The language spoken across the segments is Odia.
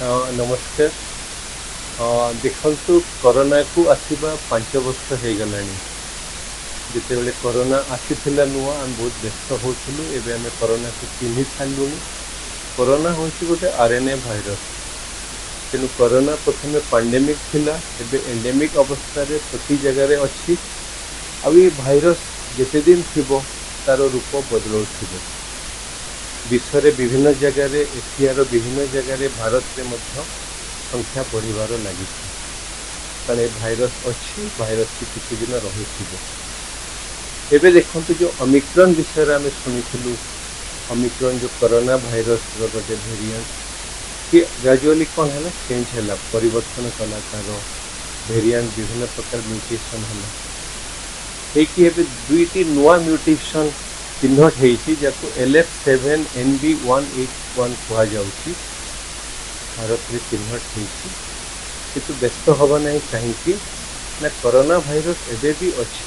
नमस्कार। देखु कोरोना को आसवा 5 वर्ष हो गला। जिते कोरोना आसी नुआ आम बहुत व्यस्त होलु। एवं आम कोरोना को चिन्ह सारू। कोरोना हूँ गोटे आरएनए भाइरस। तेणु कोरोना प्रथम पैंडेमिक थिला, एबे एंडेमिक अवस्था रे प्रति जगह अच्छी। आ ये भाइरस जिते दिन थी तार रूप बदलू। विश्व विभिन्न जगह, एशियार विभिन्न जगह, भारत में संख्या बढ़िबार लगी। कारण भाइरस अच्छी, भाइरस की किसी दिन रही। एबे देखु जो ओमिक्रॉन विषय आम शुणु। ओमिक्रॉन जो कोरोना भाइरस गोटे वेरिएंट सी ग्रेजुअली कौन है चेंज है, परिवर्तन कला तार वेरिएंट विभिन्न प्रकार म्यूटेशन है। दुईटी नुआ म्यूटेशन चिन्हट होती LF7NB181 कहुच्छी। भारत में चिन्हट होती व्यस्त हवा ना कहीं ना कोरोना भाइरस एबे भी अच्छी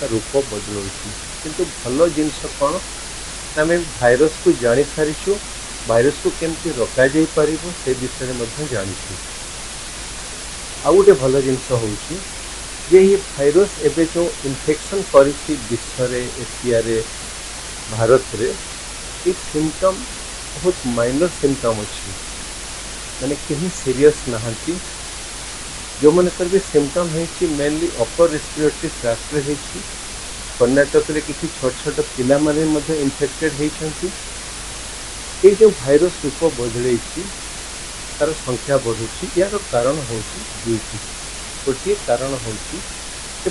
रूप बदलू। किंतु भल जिनस कौन आम भाइरस को जानी सारीचु। भाइरस को केमती रोका जाई परिबो से विषय में जानिछु। आ गोटे भल जिनस हूँ ये भाइरस एबे जो इन्फेक्शन करिछि विश्व रे, एशिया रे, भारत रे, ये सिम्पटम बहुत माइनर सिम्पटम अच्छी। माने कहीं सीरियस नहांती। जो मनकर भी सिम्पटम है मेनली अपर रेस्पिरेटरी ट्रैक्ट रे। कर्नाटक रे किसी छोट छोट पिला माने मध्य इन्फेक्टेड होती। ये जो भाइरस रूप बदल तार संख्या बढ़ुची। यार कारण हूँ दुईटी। गोटे कारण हूँ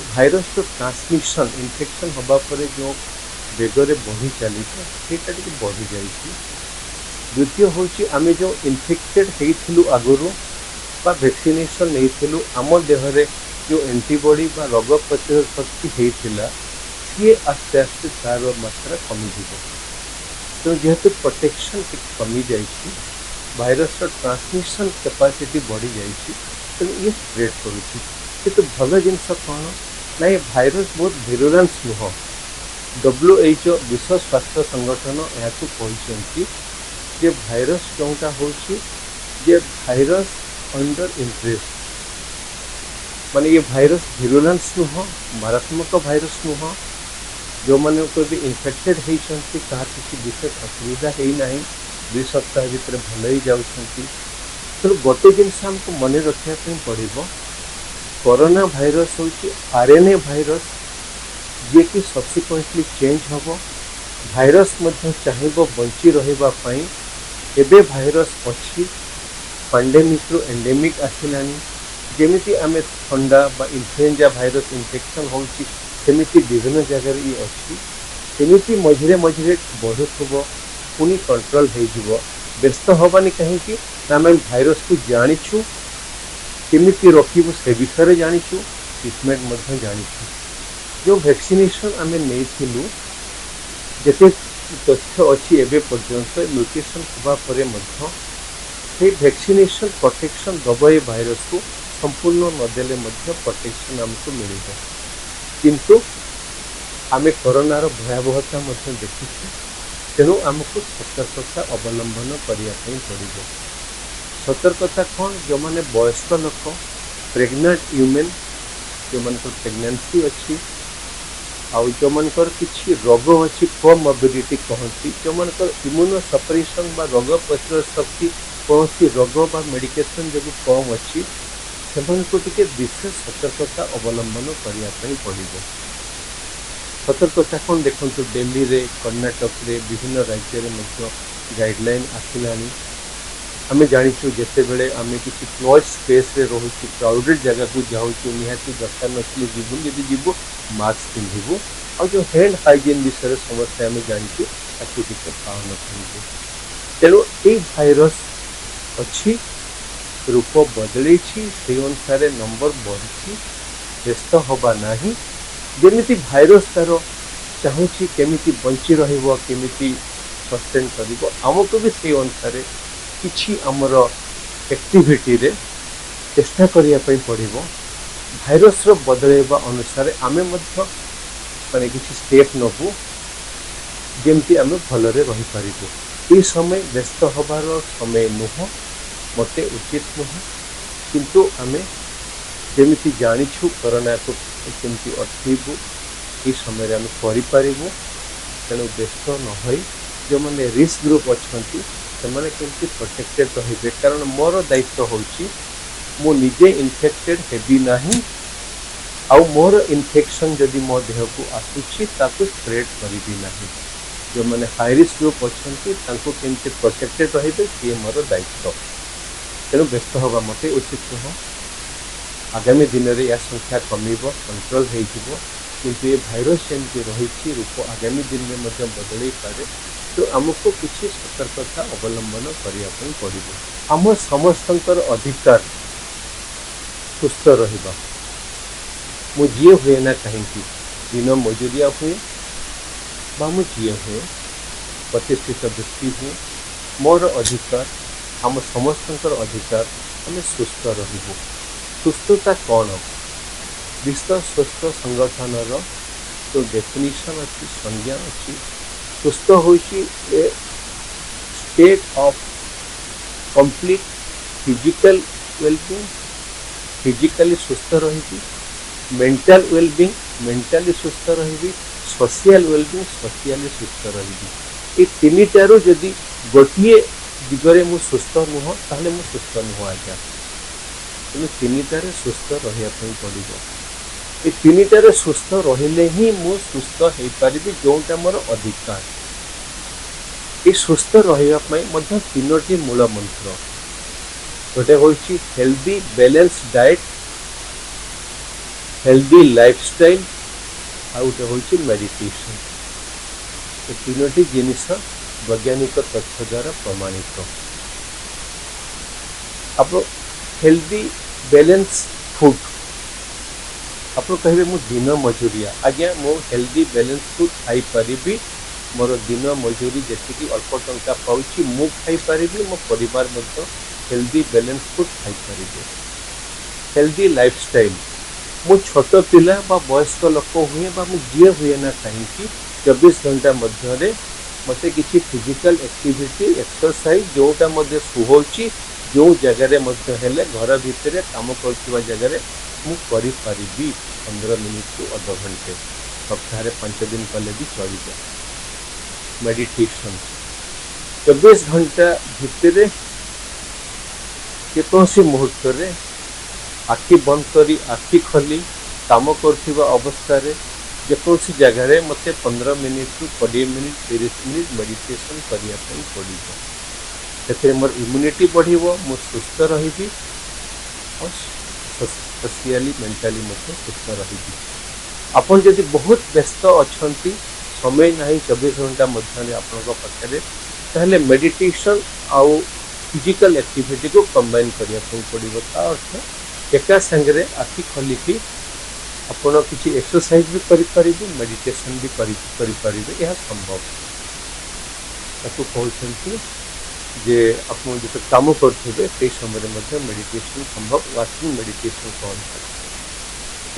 भाइरस जो ट्रांसमिशन इन्फेक्शन हवा पर जो बेगरे बढ़ी चली सेटा बढ़ी जाइए। द्वितीय हूँ आम जो इन्फेक्टेड होइथिलु आगुरु बा वैक्सीनेशन नहीं आम देहरे जो एंटीबॉडी बा रोग प्रतिरोध शक्ति होता सी आस्ते आस्ते तार मात्रा कमिज। तो जेहेतु प्रोटेक्शन कमी जाइए, भाइरस ट्रांसमिशन कैपेसिटी बढ़ी जाइए, तो ये स्प्रेड करुच्ची। किंतु भल जिनस कौन ना ये भाइरस बहुत भिरुलेंस नुह। WHO विश्व स्वास्थ्य संगठन यहाँ कहते जे भाइरस जोटा हूँ जे भाइरस अंडर इंट्रेस्ट। माने ये भाइरस भिरुलेंस नुह, मारात्मक भाइरस नुह। जो मैंने को भी इन्फेक्टेड होती किसी विशेष असुविधा होना 2 सप्ताह भर भल ही जाती। तो गोटे जिनस आमको मन रखापी पड़ो, कोरोना भाइरस हूँ आरएनए भाइरस जी कि सब्सिक्वेंटली चेंज हम। भाइरस चाहिए बंची रही। एबे भाइरस अच्छी पैंडेमिक रु एंडेमिक आसला। जमी आम ठंडा बा इन्फ्लुएंजा भाइरस इन्फेक्शन होती सेमिति विभिन्न जगह ये अच्छी। सेमिति मझे मझे बढ़ुव पुणी कंट्रोल हो। व्यस्त हवानी कहीं आम भाइरस को जाचु, केमिति रखू से विषय जाचु, ट्रिटमेंट जाचु। जो वैक्सीनेशन आम नहीं जिते तथ्य अच्छी एवं पर्यंत म्यूटेशन होगापर से वैक्सीनेशन प्रोटेक्शन दब ये भाइरस को संपूर्ण नदेले प्रोटेक्शन आमको मिल। किंतु आम कोरोनार भयावहता देखी। तेणु आमको सतर्कता अवलंबन करने पड़ो। सतर्कता कौन जो मैंने वयस्क लोक, प्रेग्नेंट ह्यूमेन, जो मन प्रेगनेंसी अच्छी, आउ जो मनकर किसी रोग अच्छी कोमोर्बिडिटी कहती, जो मनकर इम्यूनो सपरेशन बा रोग प्रतिरोध शक्ति कौन रोग बा मेडिकेशन जो कम अच्छी से विशेष सतर्कता अवलंबन करने पड़ो। सतर्कता कौन देखो दिल्ली रे, कर्नाटक रे, विभिन्न राज्य में गाइडलाइन आसला। आम जाचु जिते बड़े आम किसी क्लोज स्पेस रे रोचे, क्राउडेड जगह को जाऊँ निहाती दरकार नथिले जीवन, यदि जीव मास्क पिंधु। और जो हैंड हाइजीन विषय समस्या आम जाचु ताकू किसी पालन करूँ। तेणु ये भाइरस अच्छी रूप बदल से अनुसार नंबर बढ़ी। व्यस्त हवा ना जमी भाइरस तार चाहूँगी केमिति बंची रमिति सस्टेन कर आमको भी से अनुसार किछि आमर एक्टिविटी रे चेष्टा करने पड़ो। भाइरस बदलवा अनुसार आमे माने किछि स्टेप नबू जमती आम भलरे रही पारिबो। ये समय व्यस्त हबार समय नुह। ମୋତେ ଉଚିତ ନୁହେଁ। କିନ୍ତୁ ଆମେ ଯେମିତି ଜାଣିଛୁ କରୋନାକୁ କେମିତି ଅଟକେଇବୁ এই ସମୟରେ ଆମେ କରିପାରିବୁ। ତେଣୁ ବ୍ୟସ୍ତ ନ ହୋଇ ଯେଉଁମାନେ ରିସ୍କ ଗ୍ରୁପ୍ ଅଛନ୍ତି ସେମାନେ କେମିତି ପ୍ରୋଟେକ୍ଟେଡ୍ ରହିବେ, କାରଣ ମୋର ଦାୟିତ୍ୱ ହେଉଛି ମୁଁ ନିଜେ ଇନଫେକ୍ଟେଡ୍ ହେବି ନାହିଁ, ଆଉ ମୋର ଇନଫେକ୍ସନ୍ ଯଦି ମୋ ଦେହକୁ ଆସୁଛି ତାକୁ ସ୍ପ୍ରେଡ୍ କରିବି ନାହିଁ। ଯେଉଁମାନେ ହାଇ ରିସ୍କ ଗ୍ରୁପ୍ ଅଛନ୍ତି ତାଙ୍କୁ କେମିତି ପ୍ରୋଟେକ୍ଟେଡ୍ ରହିବେ ସିଏ ମୋର ଦାୟିତ୍ୱ। ତେଣୁ ବ୍ୟସ୍ତ ହେବା ମୋତେ ଉଚିତ ନୁହଁ। ଆଗାମୀ ଦିନରେ ଏହା ସଂଖ୍ୟା କମିବ, କଣ୍ଟ୍ରୋଲ ହେଇଯିବ। କିନ୍ତୁ ଏ ଭାଇରସ୍ ଯେମିତି ରହିଛି ରୂପ ଆଗାମୀ ଦିନରେ ମଧ୍ୟ ବଦଳେଇ ପାରେ। ତ ଆମକୁ କିଛି ସତର୍କତା ଅବଲମ୍ବନ କରିବା ପାଇଁ ପଡ଼ିବ। ଆମ ସମସ୍ତଙ୍କର ଅଧିକାର ସୁସ୍ଥ ରହିବା। ମୁଁ ଯିଏ ହୁଏ ନା କାହିଁକି, ଦିନ ମଜୁରିଆ ହୁଏ ବା ମୁଁ ଯିଏ ହୁଏ, ପ୍ରତିଷ୍ଠିତ ବ୍ୟକ୍ତି ହୁଏ, ମୋର ଅଧିକାର, ଆମ ସମସ୍ତଙ୍କର ଅଧିକାର ଆମେ ସୁସ୍ଥ ରହିବୁ। ସୁସ୍ଥତା କ'ଣ? ବିଶ୍ୱ ସ୍ୱାସ୍ଥ୍ୟ ସଂଗଠନର ଯେଉଁ ଡେଫିନିସନ୍ ଅଛି, ସଂଜ୍ଞା ଅଛି, ସୁସ୍ଥ ହେଉଛି a state of complete physical wellbeing, physically ସୁସ୍ଥ ରହିବି, ମେଣ୍ଟାଲ ୱେଲବିଂ, ମେଣ୍ଟାଲି ସୁସ୍ଥ ରହିବି, ସୋସିଆଲ ୱେଲବିଂ, ସୋସିଆଲି ସୁସ୍ଥ ରହିବି। ଏ ତିନିଟାରୁ ଯଦି ଗୋଟିଏ ଦିଗରେ ମୁଁ ସୁସ୍ଥ ନୁହଁ ତାହେଲେ ମୁଁ ସୁସ୍ଥ ନୁହଁ ଆଜ୍ଞା। ତେଣୁ ତିନିଟାରେ ସୁସ୍ଥ ରହିବା ପାଇଁ ପଡ଼ିବ। ଏ ତିନିଟାରେ ସୁସ୍ଥ ରହିଲେ ହିଁ ମୁଁ ସୁସ୍ଥ ହେଇପାରିବି, ଯେଉଁଟା ମୋର ଅଧିକାର। ଏ ସୁସ୍ଥ ରହିବା ପାଇଁ ମଧ୍ୟ ତିନୋଟି ମୂଳ ମନ୍ତ୍ର। ଗୋଟେ ହେଉଛି healthy balance diet, healthy lifestyle, ଆଉ ଗୋଟେ ହେଉଛି ମେଡିଟେସନ୍। ଏ ତିନୋଟି ଜିନିଷ ବୈଜ୍ଞାନିକ ତଥ୍ୟ ଦ୍ୱାରା ପ୍ରମାଣିତ। ଆପଣ ହେଲ୍ଦି ବ୍ୟାଲେନ୍ସ ଫୁଡ୍, ଆପଣ କହିବେ ମୁଁ ଦିନ ମଜୁରିଆ। ଆଜ୍ଞା, ମୁଁ ହେଲ୍ଦି ବ୍ୟାଲେନ୍ସ ଫୁଡ୍ ଖାଇପାରିବି। ମୋର ଦିନ ମଜୁରୀ ଯେତିକି ଅଳ୍ପ ଟଙ୍କା ପାଉଛି ମୁଁ ଖାଇପାରିବି, ମୋ ପରିବାର ମଧ୍ୟ ହେଲ୍ଦି ବ୍ୟାଲେନ୍ସ ଫୁଡ୍ ଖାଇପାରିବେ। ହେଲ୍ଦି ଲାଇଫଷ୍ଟାଇଲ୍, ମୁଁ ଛୋଟ ପିଲା ବା ବୟସ୍କ ଲୋକ ହୁଏ ବା ମୁଁ ଯିଏ ହୁଏ ନା କାହିଁକି 24 ଘଣ୍ଟା ମଧ୍ୟରେ ମୋତେ କିଛି ଫିଜିକାଲ ଆକ୍ଟିଭିଟି, ଏକ୍ସରସାଇଜ ଯେଉଁଟା ମଧ୍ୟ ସୁହଉଛି, ଯେଉଁ ଜାଗାରେ ମଧ୍ୟ ହେଲେ ଘର ଭିତରେ କାମ କରୁଥିବା ଜାଗାରେ ମୁଁ କରିପାରିବି। 15 ମିନିଟ୍ରୁ ଅଧଘଣ୍ଟେ, ସପ୍ତାହରେ 5 ଦିନ କଲେ ବି ଚଳିବ। ମେଡିଟେସନ୍, 24 ଘଣ୍ଟା ଭିତରେ ଯେକୌଣସି ମୁହୂର୍ତ୍ତରେ ଆଖି ବନ୍ଦ କରି ଆଖି ଖୋଲି କାମ କରୁଥିବା ଅବସ୍ଥାରେ ଯେକୌଣସି ଜାଗାରେ ମୋତେ 15 ମିନିଟ୍ରୁ 20 ମିନିଟ୍, 30 ମିନିଟ୍ ମେଡିଟେସନ୍ କରିବା ପାଇଁ ପଡ଼ିବ। ସେଥିରେ ମୋର ଇମ୍ୟୁନିଟି ବଢ଼ିବ, ମୁଁ ସୁସ୍ଥ ରହିବି, ଆଉ ସୋସିଆଲି ମେଣ୍ଟାଲି ମଧ୍ୟ ସୁସ୍ଥ ରହିବି। ଆପଣ ଯଦି ବହୁତ ବ୍ୟସ୍ତ ଅଛନ୍ତି, ସମୟ ନାହିଁ 24 ଘଣ୍ଟା ମଧ୍ୟରେ ଆପଣଙ୍କ ପାଖରେ, ତାହେଲେ ମେଡିଟେସନ୍ ଆଉ ଫିଜିକାଲ ଆକ୍ଟିଭିଟିକୁ କମ୍ବାଇନ୍ କରିବା ପାଇଁ ପଡ଼ିବ। ତା ଅର୍ଥ ଏକା ସାଙ୍ଗରେ ଆଖି ଖୋଲିକି ଆପଣ କିଛି ଏକ୍ସରସାଇଜ ବି କରିପାରିବେ, ମେଡିଟେସନ୍ ବି କରିପାରିବେ। ଏହା ସମ୍ଭବ। ତାକୁ କହୁଛନ୍ତି ଯେ ଆପଣ ଯେତେ କାମ କରୁଥିବେ ସେଇ ସମୟରେ ମଧ୍ୟ ମେଡିଟେସନ୍ ସମ୍ଭବ, ୱାକିଂ ମେଡିଟେସନ୍ କହନ୍ତି।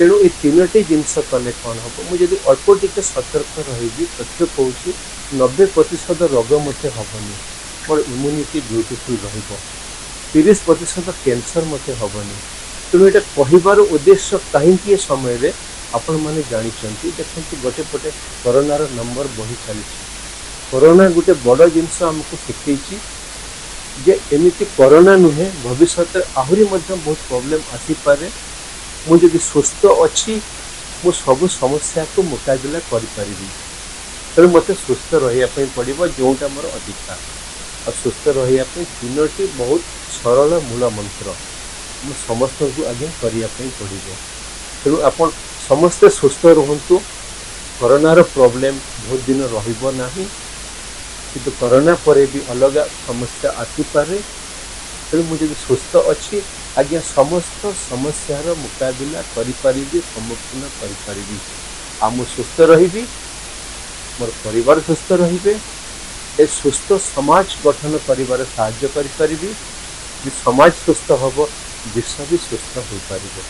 ତେଣୁ ଏ ତିନୋଟି ଜିନିଷ କଲେ କ'ଣ ହେବ? ମୁଁ ଯଦି ଅଳ୍ପ ଟିକେ ସତର୍କ ରହିବି, ତଥ୍ୟ କହୁଛି 90% ରୋଗ ମୋତେ ହେବନି, ମୋର ଇମ୍ୟୁନିଟି ବ୍ୟୁଟିଫୁଲ୍ ରହିବ, 30% କ୍ୟାନ୍ସର ମୋତେ ହେବନି। ତେଣୁ ଏଇଟା କହିବାର ଉଦ୍ଦେଶ୍ୟ କାହିଁକି ଏ ସମୟରେ ଆପଣମାନେ ଜାଣିଛନ୍ତି। ଦେଖନ୍ତୁ, ଗୋଟେ ପଟେ କରୋନାର ନମ୍ବର ବଢ଼ି ଚାଲିଛି। କରୋନା ଗୋଟେ ବଡ଼ ଜିନିଷ ଆମକୁ ଶିଖେଇଛି ଯେ ଏମିତି କରୋନା ନୁହେଁ, ଭବିଷ୍ୟତରେ ଆହୁରି ମଧ୍ୟ ବହୁତ ପ୍ରୋବ୍ଲେମ୍ ଆସିପାରେ। ମୁଁ ଯଦି ସୁସ୍ଥ ଅଛି ମୁଁ ସବୁ ସମସ୍ୟାକୁ ମୁକାବିଲା କରିପାରିବି। ତେଣୁ ମୋତେ ସୁସ୍ଥ ରହିବା ପାଇଁ ପଡ଼ିବ, ଯେଉଁଟା ମୋର ଅଧିକାର। ଆଉ ସୁସ୍ଥ ରହିବା ପାଇଁ ତିନୋଟି ବହୁତ ସରଳ ମୂଳ ମନ୍ତ୍ର ମୁଁ ସମସ୍ତଙ୍କୁ ଆଜ୍ଞା କରିବା ପାଇଁ ପଡ଼ିବ। ତେଣୁ ଆପଣ ସମସ୍ତେ ସୁସ୍ଥ ରୁହନ୍ତୁ। କରୋନାର ପ୍ରୋବ୍ଲେମ୍ ବହୁତ ଦିନ ରହିବ ନାହିଁ, କିନ୍ତୁ କରୋନା ପରେ ବି ଅଲଗା ସମସ୍ୟା ଆସିପାରେ। ତେଣୁ ମୁଁ ଯଦି ସୁସ୍ଥ ଅଛି ଆଜ୍ଞା, ସମସ୍ତ ସମସ୍ୟାର ମୁକାବିଲା କରିପାରିବି, ସମ୍ମୁଖୀନ କରିପାରିବି। ଆଉ ମୁଁ ସୁସ୍ଥ ରହିବି, ମୋର ପରିବାର ସୁସ୍ଥ ରହିବେ, ଏ ସୁସ୍ଥ ସମାଜ ଗଠନ କରିବାରେ ସାହାଯ୍ୟ କରିପାରିବି। ଯଦି ସମାଜ ସୁସ୍ଥ ହେବ, ବିଶ୍ୱ ବି ସୁସ୍ଥ ହୋଇପାରିବ।